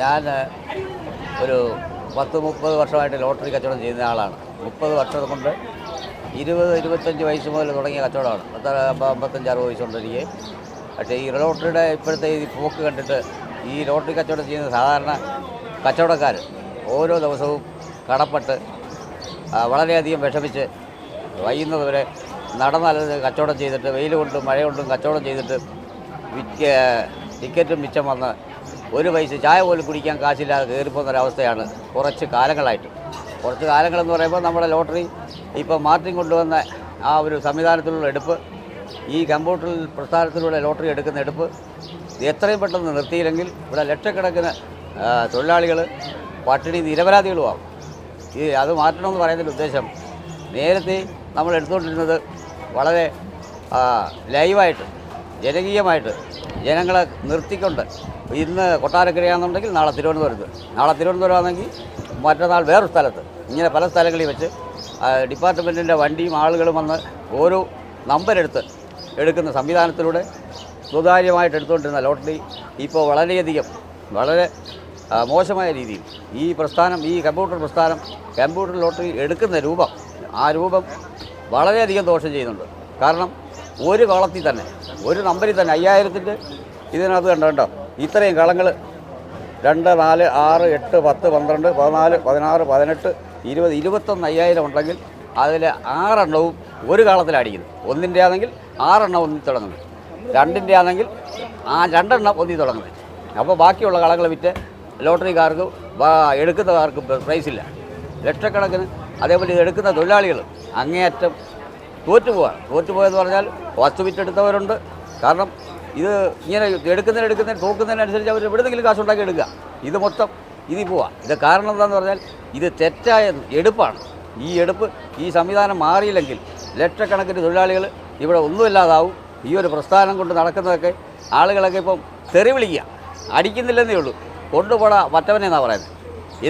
ഞാൻ ഒരു 10-30 വർഷമായിട്ട് ലോട്ടറി കച്ചവടം ചെയ്യുന്ന ആളാണ്. 30 വർഷം കൊണ്ട് 20-25 വയസ്സ് മുതൽ തുടങ്ങിയ കച്ചവടമാണ്. 55-60 വയസ്സുകൊണ്ടിരിക്കെ. പക്ഷേ ഈ ലോട്ടറിയുടെ ഇപ്പോഴത്തെ ഈ പോക്ക് കണ്ടിട്ട് ഈ ലോട്ടറി കച്ചവടം ചെയ്യുന്ന സാധാരണ കച്ചവടക്കാർ ഓരോ ദിവസവും കടപ്പെട്ട് വളരെയധികം വിഷമിച്ച് വൈകുന്നതുവരെ നടന്നല്ല കച്ചവടം ചെയ്തിട്ട് വെയിൽ കൊണ്ടും മഴ കൊണ്ടും കച്ചവടം ചെയ്തിട്ട് ടിക്കറ്റും മിച്ചം വന്ന് ഒരു പൈസ ചായ പോലും കുടിക്കാൻ കാശില്ലാതെ കയറിപ്പോകുന്നൊരവസ്ഥയാണ് കുറച്ച് കാലങ്ങളായിട്ട്. കുറച്ച് കാലങ്ങളെന്ന് പറയുമ്പോൾ നമ്മുടെ ലോട്ടറി ഇപ്പോൾ മാർട്ടിൻ കൊണ്ടുവന്ന ആ ഒരു സംവിധാനത്തിലുള്ള എടുപ്പ്, ഈ കമ്പ്യൂട്ടർ പ്രസ്ഥാനത്തിലൂടെ ലോട്ടറി എടുക്കുന്ന എടുപ്പ് എത്രയും പെട്ടെന്ന് നിർത്തിയില്ലെങ്കിൽ ഇവിടെ ലക്ഷക്കണക്കിന് തൊഴിലാളികൾ പട്ടിണി നിരപരാധികളുമാകും. അത് മാറ്റണമെന്ന് പറയുന്നതിൻ്റെ ഉദ്ദേശം, നേരത്തെ നമ്മൾ എടുത്തുകൊണ്ടിരുന്നത് വളരെ ലൈവായിട്ട് ജനകീയമായിട്ട് ജനങ്ങളെ നിർത്തിക്കൊണ്ട്, ഇന്ന് കൊട്ടാരക്കരയാണെന്നുണ്ടെങ്കിൽ നാളെ തിരുവനന്തപുരമാണെങ്കിൽ മറ്റന്നാൾ വേറൊരു സ്ഥലത്ത്, ഇങ്ങനെ പല സ്ഥലങ്ങളിൽ വെച്ച് ഡിപ്പാർട്ട്മെൻറ്റിൻ്റെ വണ്ടിയും ആളുകളും വന്ന് ഓരോ നമ്പരെടുത്ത് എടുക്കുന്ന സംവിധാനത്തിലൂടെ സുതാര്യമായിട്ട് എടുത്തുകൊണ്ടിരുന്ന ലോട്ടറി ഇപ്പോൾ വളരെയധികം വളരെ മോശമായ രീതിയിൽ ഈ പ്രസ്ഥാനം, ഈ കമ്പ്യൂട്ടർ ലോട്ടറി എടുക്കുന്ന രൂപം, ആ രൂപം വളരെയധികം ദോഷം ചെയ്യുന്നുണ്ട്. കാരണം ഒരു കളത്തിൽ തന്നെ, ഒരു നമ്പറിൽ തന്നെ 5000-ൻ്റെ ഇതിനകത്ത് കണ്ടോ ഇത്രയും കളങ്ങൾ 2, 4, 6, 8, 10, 12, 14, 16, 18, 20, 21 5000 ഉണ്ടെങ്കിൽ അതിൽ 6 എണ്ണവും ഒരു കളത്തിലടിക്കുന്നത്. 1-ൻ്റെ ആണെങ്കിൽ 6 എണ്ണം ഒന്നി തുടങ്ങുന്നത്, 2-ൻ്റെ ആണെങ്കിൽ 2 എണ്ണം ഒന്നി തുടങ്ങുന്നത്. അപ്പോൾ ബാക്കിയുള്ള കളകൾ വിറ്റ് ലോട്ടറിക്കാർക്ക് എടുക്കുന്നവർക്ക് പ്രൈസില്ല, ലക്ഷക്കണക്കിന്. അതേപോലെ ഇത് എടുക്കുന്ന തൊഴിലാളികൾ അങ്ങേയറ്റം തോറ്റുപോയെന്ന് പറഞ്ഞാൽ വസ്തു വിറ്റെടുത്തവരുണ്ട്. കാരണം ഇത് ഇങ്ങനെ തോക്കുന്നതിനനുസരിച്ച് അവർ എവിടെയെങ്കിലും കാശുണ്ടാക്കി എടുക്കുക. ഇത് മൊത്തം ഇതിൽ പോവാം. ഇത് കാരണം എന്താണെന്ന് പറഞ്ഞാൽ ഇത് തെറ്റായ എടുപ്പാണ്. ഈ സംവിധാനം മാറിയില്ലെങ്കിൽ ലക്ഷക്കണക്കിന് തൊഴിലാളികൾ ഇവിടെ ഒന്നുമില്ലാതാവും. ഈ ഒരു പ്രസ്ഥാനം കൊണ്ട് നടക്കുന്നതൊക്കെ ആളുകളൊക്കെ ഇപ്പം തെറി വിളിക്കുക, അടിക്കുന്നില്ലെന്നേ ഉള്ളൂ. കൊണ്ടുപോടാ മറ്റവനെന്നാണ് പറയുന്നത്.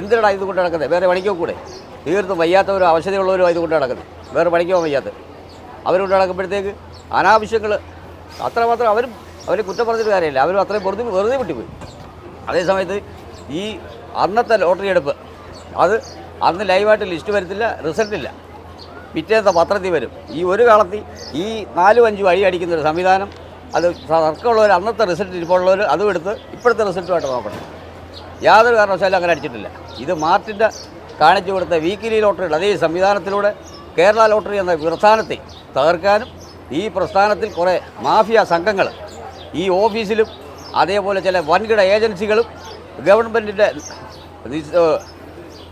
എന്തിനാണ് ഇതുകൊണ്ട് നടക്കുന്നത്? വേറെ പണിക്കോ കൂടെ തീർത്തും വയ്യാത്തവരും അവശതയുള്ളവരും ഇതുകൊണ്ട് നടക്കുന്നത്, വേറെ പണിക്കോ വയ്യാത്ത അവരുകൊണ്ട് നടക്കുമ്പോഴത്തേക്ക് അനാവശ്യങ്ങൾ അത്രമാത്രം അവരെ കുറ്റം പറഞ്ഞിട്ട് കാര്യമില്ല. അവരും അത്രയും വെറുതെ വിട്ടുപോയി. അതേസമയത്ത് ഈ അന്നത്തെ ലോട്ടറി എടുപ്പ് അത് അന്ന് ലൈവായിട്ട് ലിസ്റ്റ് വരത്തില്ല, റിസൾട്ടില്ല, പിറ്റേത്തെ പത്രത്തിൽ വരും. ഈ ഒരു കാലത്തിൽ ഈ 4-5 വഴി അടിക്കുന്നൊരു സംവിധാനം, അത് തർക്കമുള്ളവർ അന്നത്തെ റിസൾട്ട് ഇരിപ്പുള്ളവർ അതും എടുത്ത് ഇപ്പോഴത്തെ റിസൾട്ടുമായിട്ട് നോക്കണം. യാതൊരു കാരണവശാലും അങ്ങനെ അടിച്ചിട്ടില്ല. ഇത് മാർട്ടിൻ്റെ കാണിച്ചു കൊടുത്ത വീക്കിലി ലോട്ടറിയുടെ അതേ സംവിധാനത്തിലൂടെ കേരള ലോട്ടറി എന്ന പ്രസ്ഥാനത്തെ തകർക്കാനും, ഈ പ്രസ്ഥാനത്തിൽ കുറേ മാഫിയ സംഘങ്ങൾ ഈ ഓഫീസിലും അതേപോലെ ചില വൻകിട ഏജൻസികളും ഗവൺമെൻറ്റിൻ്റെ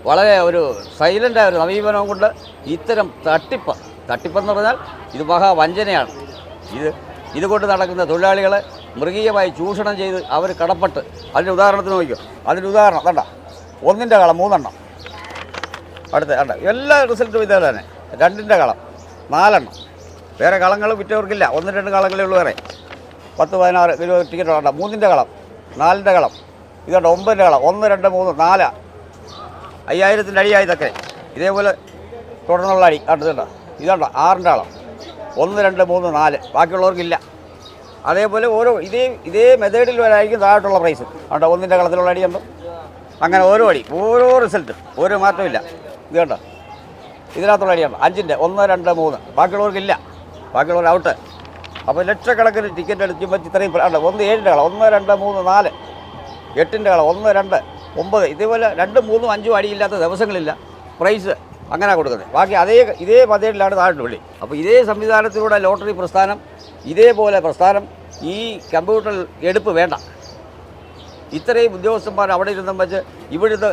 വളരെ ഒരു സൈലൻ്റായ ഒരു സമീപനവും കൊണ്ട് ഇത്തരം തട്ടിപ്പെന്ന് പറഞ്ഞാൽ ഇത് മഹാവഞ്ചനയാണ്. ഇതുകൊണ്ട് നടക്കുന്ന തൊഴിലാളികളെ മൃഗീയമായി ചൂഷണം ചെയ്ത് അവർ കടപ്പെട്ട്, അതിൻ്റെ ഉദാഹരണത്തിന് നോക്കിയോ, അതിൻ്റെ ഉദാഹരണം കണ്ട, 1-ൻ്റെ കളം 3 എണ്ണം, അടുത്ത കണ്ട എല്ലാ റിസൾട്ടും ഇതേ തന്നെ. 2-ൻ്റെ കളം 4 എണ്ണം, വേറെ കളങ്ങൾ വിറ്റവർക്കില്ല. 1-2 കളങ്ങളേ ഉള്ളൂ വേറെ. 10-16 കിലോ ടിക്കറ്റ് വേണ്ട. 3-ൻ്റെ കളം, 4-ൻ്റെ കളം, ഇതുണ്ട് 9-ൻ്റെ കളം, 1, 2, 3, 4, 5000-ൻ്റെ അടിയായി ഇതൊക്കെ. ഇതേപോലെ തുടർന്നുള്ള അടി അടുത്തുണ്ട്. ഇതുണ്ട് 6-ൻ്റെ കളം, 1, 2, 3, 4, ബാക്കിയുള്ളവർക്കില്ല. അതേപോലെ ഓരോ ഇതേ മെത്തേഡിൽ വരായിരിക്കും താഴോട്ടുള്ള പ്രൈസ്. അതുകൊണ്ട് 1-ൻ്റെ കളത്തിലുള്ള അടിയുണ്ട്. അങ്ങനെ ഓരോ അടി, ഓരോ റിസൾട്ട്, ഒരു മാറ്റമില്ല. ഇത് കണ്ടോ, ഇതിനകത്തുള്ള അടിയാണ് 5-ൻ്റെ 1, 2, 3, ബാക്കിയുള്ളവർക്കില്ല, ബാക്കിയുള്ളവർ ഔട്ട്. അപ്പോൾ ലക്ഷക്കണക്കിന് ടിക്കറ്റ് അടിക്കുമ്പോൾ ഇത്രയും 1, 7-ൻ്റെ കള, 1, 2, 3, 4, 8-ൻ്റെ കള, 1, 2, 9, ഇതേപോലെ 2, 3, 5 അടിയില്ലാത്ത ദിവസങ്ങളില്ല. പ്രൈസ് അങ്ങനെ കൊടുക്കുന്നത്. ബാക്കി ഇതേ പദ്ധതിയിലാണ് താഴോട്ട് വിളി. അപ്പോൾ ഇതേ സംവിധാനത്തിലൂടെ ലോട്ടറി പ്രസ്ഥാനം, ഇതേപോലെ പ്രസ്ഥാനം ഈ കമ്പ്യൂട്ടർ എടുപ്പ് വേണ്ട. ഇത്രയും ഉദ്യോഗസ്ഥന്മാർ അവിടെ ഇരുന്നും വെച്ച് ഇവിടുത്തെ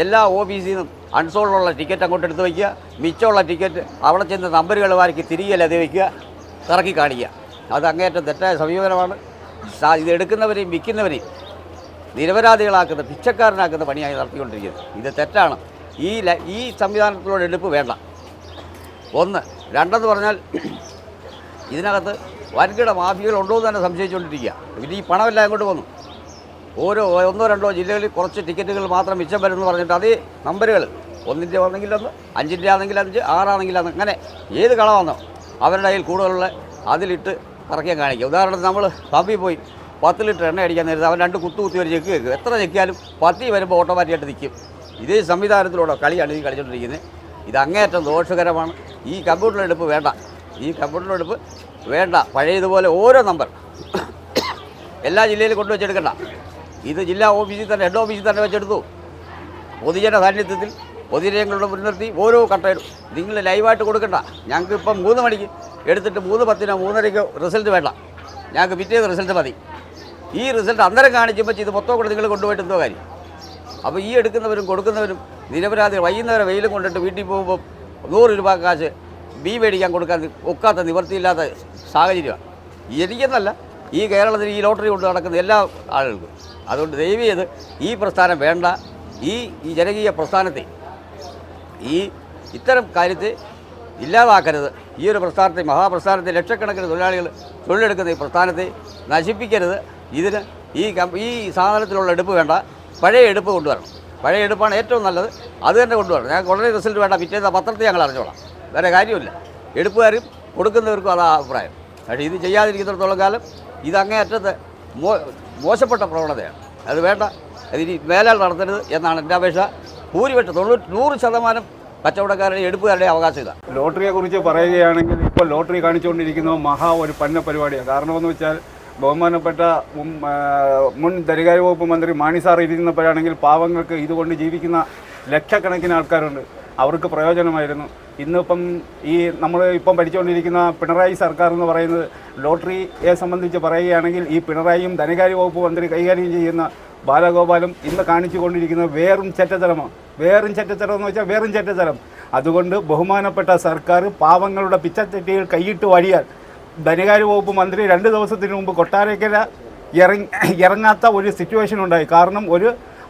എല്ലാ ഓഫീസിൽ നിന്നും അൺസോൾഡുള്ള ടിക്കറ്റ് അങ്ങോട്ട് എടുത്ത് വയ്ക്കുക, മിച്ചമുള്ള ടിക്കറ്റ് അവിടെ ചെന്ന് നമ്പറുകൾ വാരിക്ക് തിരികെ ലതി വയ്ക്കുക, കറക്കി കാണിക്കുക. അത് അങ്ങേറ്റം തെറ്റായ സമീപനമാണ്. ഇത് എടുക്കുന്നവരെയും വിൽക്കുന്നവരെയും നിരപരാധികളാക്കുന്ന, പിച്ചക്കാരനാക്കുന്ന പണിയായി നടത്തിക്കൊണ്ടിരിക്കുന്നത്. ഇത് തെറ്റാണ്. ഈ സംവിധാനത്തിലൂടെ എടുപ്പ് വേണ്ട. 1. 2 പറഞ്ഞാൽ ഇതിനകത്ത് വൻകിട മാഫിയകളുണ്ടോ എന്ന് തന്നെ സംശയിച്ചുകൊണ്ടിരിക്കുക. പിന്നെ ഈ പണമെല്ലാം അങ്ങോട്ട് വന്നു. ഓരോ 1-2 ജില്ലകളിൽ കുറച്ച് ടിക്കറ്റുകൾ മാത്രം മിച്ചം വരുമെന്ന് പറഞ്ഞിട്ട് അതേ നമ്പറുകൾ 1-ൻ്റെ ആണെങ്കിൽ 1, 5-ൻ്റെ ആണെങ്കിൽ 5, 6 ആണെങ്കിൽ അങ്ങനെ ഏത് കള വന്നോ അവരുടെ കയ്യിൽ കൂടുതലുള്ള അതിലിട്ട് കറക്കിയാൽ കാണിക്കുക. ഉദാഹരണത്തിന് നമ്മൾ പമ്പിൽ പോയി 10 ലിറ്റർ എണ്ണ അടിക്കാൻ നേരത്തെ അവൻ 2 കുത്തി ഒരു ചെക്ക് വെക്കും. എത്ര ചെക്കിയാലും 10 വരുമ്പോൾ ഓട്ടോമാറ്റിക്കായിട്ട് നിൽക്കും. ഇതേ സംവിധാനത്തിലൂടെ കളിയാണ് ഈ കളിച്ചുകൊണ്ടിരിക്കുന്നത്. ഇത് അങ്ങേയറ്റം ദോഷകരമാണ്. ഈ കമ്പ്യൂട്ടറെടുപ്പ് വേണ്ട, ഈ കമ്പ്യൂട്ടറെടുപ്പ് വേണ്ട. പഴയതുപോലെ ഓരോ നമ്പർ എല്ലാ ജില്ലയിലും കൊണ്ടുവച്ചെടുക്കണ്ട. ഇത് ജില്ലാ ഓഫീസിൽ തന്നെ, ഹെഡ് ഓഫീസിൽ തന്നെ വെച്ചെടുത്തു. പൊതുജന സാന്നിധ്യത്തിൽ പൊതുജനങ്ങളുടെ മുൻനിർത്തി ഓരോ കട്ടയിടും. നിങ്ങൾ ലൈവായിട്ട് കൊടുക്കണ്ട. ഞങ്ങൾക്ക് ഇപ്പം 3 മണിക്ക് എടുത്തിട്ട് 3:10 3:30 റിസൾട്ട് വേണ്ട. ഞങ്ങൾക്ക് പിറ്റേന്ന് റിസൾട്ട് മതി. ഈ റിസൾട്ട് അന്നേരം കാണിക്കുമ്പോൾ ഇത് മൊത്തം കൂടെ നിങ്ങൾ കൊണ്ടുപോയിട്ട് എന്തോ കാര്യം. അപ്പോൾ ഈ എടുക്കുന്നവരും കൊടുക്കുന്നവരും നിരപരാധി വൈകുന്നേരം വെയിലും കൊണ്ടിട്ട് വീട്ടിൽ പോകുമ്പോൾ 100 രൂപ കാശ് ബി മേടിക്കാൻ കൊടുക്കാൻ ഒക്കാത്ത നിവൃത്തിയില്ലാത്ത സാഹചര്യമാണ്. എനിക്കെന്നല്ല, ഈ കേരളത്തിൽ ഈ ലോട്ടറി കൊണ്ട് നടക്കുന്ന എല്ലാ ആളുകൾക്കും. അതുകൊണ്ട് ദയവ് ചെയ്ത് ഈ പ്രസ്ഥാനം വേണ്ട. ഈ ജനകീയ പ്രസ്ഥാനത്തെ ഇത്തരം കാര്യത്തെ ഇല്ലാതാക്കരുത്. ഈ ഒരു പ്രസ്ഥാനത്തെ, മഹാപ്രസ്ഥാനത്തെ, ലക്ഷക്കണക്കിന് തൊഴിലാളികൾ തൊഴിലെടുക്കുന്ന ഈ പ്രസ്ഥാനത്തെ നശിപ്പിക്കരുത്. ഇതിന് ഈ സാധനത്തിലുള്ള എടുപ്പ് വേണ്ട, പഴയ എടുപ്പ് കൊണ്ടുവരണം. പഴയ എടുപ്പാണ് ഏറ്റവും നല്ലത്, അത് തന്നെ കൊണ്ടുവരണം. ഞങ്ങൾക്ക് ഉടനെ റിസൾട്ട് വേണ്ട, പിറ്റേന്ന് പത്രത്തിൽ ഞങ്ങൾ അറിഞ്ഞോളാം. വേറെ കാര്യമില്ല. എടുപ്പുകാരും കൊടുക്കുന്നവർക്കും അതാ അഭിപ്രായം. പക്ഷേ ഇത് ചെയ്യാതിരിക്കുന്നിടത്തോളം കാലം ഇത് അങ്ങേയറ്റത്തെ മോശപ്പെട്ട പ്രവണതയാണ്. അത് വേണ്ട, അതിന് മേലാൽ നടത്തരുത് എന്നാണ് എൻ്റെ അപേക്ഷ. ഭൂരിപക്ഷം 100% കച്ചവടക്കാരുടെ എടുപ്പുകാരുടെ അവകാശം ഇതാണ്. ലോട്ടറിയെക്കുറിച്ച് പറയുകയാണെങ്കിൽ ഇപ്പോൾ ലോട്ടറി കാണിച്ചുകൊണ്ടിരിക്കുന്നത് ഒരു പന്ന പരിപാടിയാണ്. കാരണമെന്ന് വെച്ചാൽ ബഹുമാനപ്പെട്ട മുൻ ധനകാര്യ വകുപ്പ് മന്ത്രി മാണി സാർ ഇരിക്കുന്നപ്പോഴാണെങ്കിൽ പാവങ്ങൾക്ക് ഇതുകൊണ്ട് ജീവിക്കുന്ന ലക്ഷക്കണക്കിന് ആൾക്കാരുണ്ട്. അവർക്ക് പ്രയോജനമായിരുന്നു. ഇന്നിപ്പം നമ്മൾ ഇപ്പം പഠിച്ചുകൊണ്ടിരിക്കുന്ന പിണറായി സർക്കാർ എന്ന് പറയുന്നത് ലോട്ടറിയെ സംബന്ധിച്ച് പറയുകയാണെങ്കിൽ ഈ പിണറായിയും ധനകാര്യ വകുപ്പ് മന്ത്രി കൈകാര്യം ചെയ്യുന്ന ബാലഗോപാലും ഇന്ന് കാണിച്ചു കൊണ്ടിരിക്കുന്നത് വേറും ചെറ്റത്തരമാണ്. വേറും ചെറ്റത്തരം എന്ന് വെച്ചാൽ വേറും ചെറ്റത്തരം. അതുകൊണ്ട് ബഹുമാനപ്പെട്ട സർക്കാർ പാവങ്ങളുടെ പിച്ചച്ചട്ടികൾ കൈയിട്ട് വഴിയാൽ ധനകാര്യ വകുപ്പ് മന്ത്രി 2 ദിവസത്തിന് മുമ്പ് കൊട്ടാരക്കര ഇറങ്ങാത്ത ഒരു സിറ്റുവേഷൻ ഉണ്ടായി. കാരണം ഒരു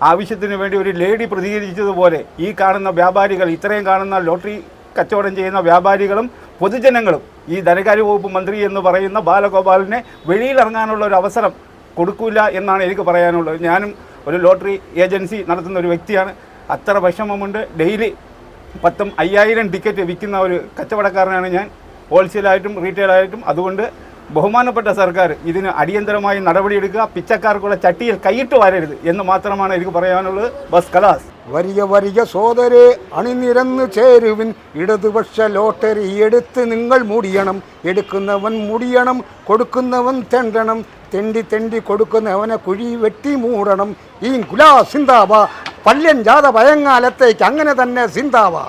ആവശ്യത്തിന് വേണ്ടി ഒരു ലേഡി പ്രതികരിച്ചതുപോലെ ഈ കാണുന്ന വ്യാപാരികൾ, ഇത്രയും കാണുന്ന ലോട്ടറി കച്ചവടം ചെയ്യുന്ന വ്യാപാരികളും പൊതുജനങ്ങളും ഈ ധനകാര്യ വകുപ്പ് മന്ത്രി എന്ന് പറയുന്ന ബാലഗോപാലിനെ വെളിയിലിറങ്ങാനുള്ള ഒരു അവസരം കൊടുക്കില്ല എന്നാണ് എനിക്ക് പറയാനുള്ളത്. ഞാനും ഒരു ലോട്ടറി ഏജൻസി നടത്തുന്ന ഒരു വ്യക്തിയാണ്. അത്ര വിഷമമുണ്ട്. ഡെയിലി 10,000 5,000 ടിക്കറ്റ് വിൽക്കുന്ന ഒരു കച്ചവടക്കാരനാണ് ഞാൻ, ഹോൾസെയിലായിട്ടും റീറ്റെയിലായിട്ടും. അതുകൊണ്ട് ബഹുമാനപ്പെട്ട സർക്കാർ ഇതിന് അടിയന്തരമായി നടപടിയെടുക്കുക. പിച്ചക്കാർക്കുള്ള ചട്ടിയിൽ കൈയിട്ട് വരരുത് എന്ന് മാത്രമാണ് എനിക്ക് പറയാനുള്ളത്. ബസ് കലാസ്. വരിക വരിക സോദരെ അണിനിരന്ന് ചേരുവിൻ, ഇടതുപക്ഷ ലോട്ടറി എടുത്ത് നിങ്ങൾ മുടിയണം. എടുക്കുന്നവൻ മുടിയണം, കൊടുക്കുന്നവൻ തെണ്ടണം. തെണ്ടി തെണ്ടി കൊടുക്കുന്നവനെ കുഴി വെട്ടി മൂടണം. ഈ ഗുലാ സിന്ദാബാ, പള്ളിയൻ ജാഥ പയങ്ങാലത്തേക്ക് അങ്ങനെ തന്നെ സിന്ദാബാ.